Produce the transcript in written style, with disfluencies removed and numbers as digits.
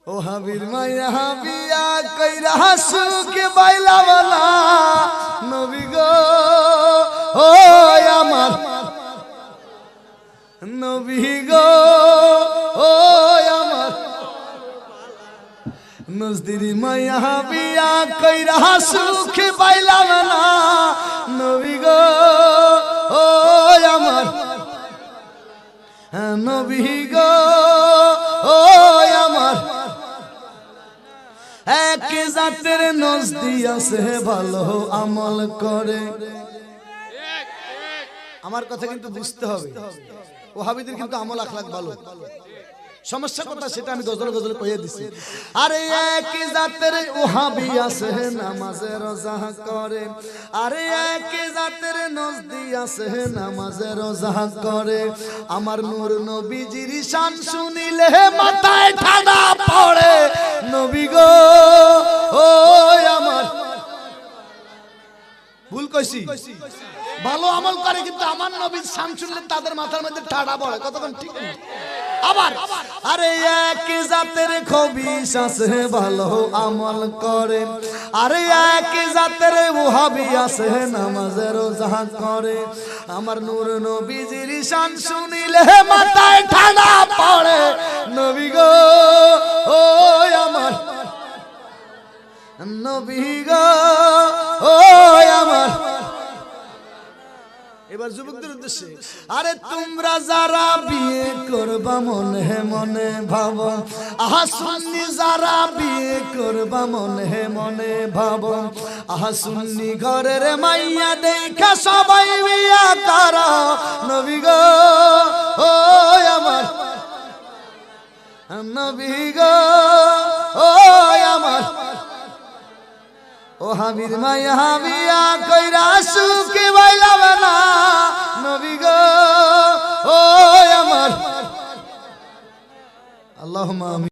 ও হাবির মায়া বিয়া কইরা সুকে বাইলাওয়ালা নবী গো ও আমার নবী গো ও আমার নজদিরি মায়া বিয়া কইরা সুকে বাইলাওয়ালা নবী গো ও আমার নবী গো ও আমার এক জাতের নজদি আছে ভালো আমল করে। আমার কথা কিন্তু বুঝতে হবে, ওহাবিদের কিন্তু আমল আখলাক ভালো। সমস্যা কথা সেটা আমি গজল গজল কইয়া দিছি। আরে এক জাতের ওহাবি আছে নামাজে রোজা করে, আরে এক জাতের নজদি আছে নামাজে রোজা করে। আমার নূর নবীজির শান শুনিলে মাথায় ঠাডা পড়ে নবী গো ও আমার। ভুল কইছি? ভালো আমল করে কিন্তু আমার নবীর শান শুনলে তাদের মাথার মধ্যে ঠাডা পড়ে। কতক্ষণ ঠিক আবার আরে এক জাতের খবিশ আছে ভালো আমল করে, আরে এক জাতের ওহাবি আছে নামাজে রোজা করে। আমার নূর নবীজির শান শুনিলে মাথায় ঠাডা পড়ে নবী গো ও আমার নবী গো ও আমার। এবার যুবকদের উদ্দেশ্যে, আরে তোমরা যারা বিয়ে করবা মনে মনে ভাবো, আহা সুন্নি যারা বিয়ে করবা মনে মনে ভাবো, আহা সুন্নি ঘরের মাইয়া দেখা সবাই বিয়া করা নবী গো ও আমার নবী গো ও আমার। ও হাবির মায়া বিয়া কইরা সুকে বাইলাওয়ালা নবী গো ও আমার। আল্লাহুম্মা আমিন।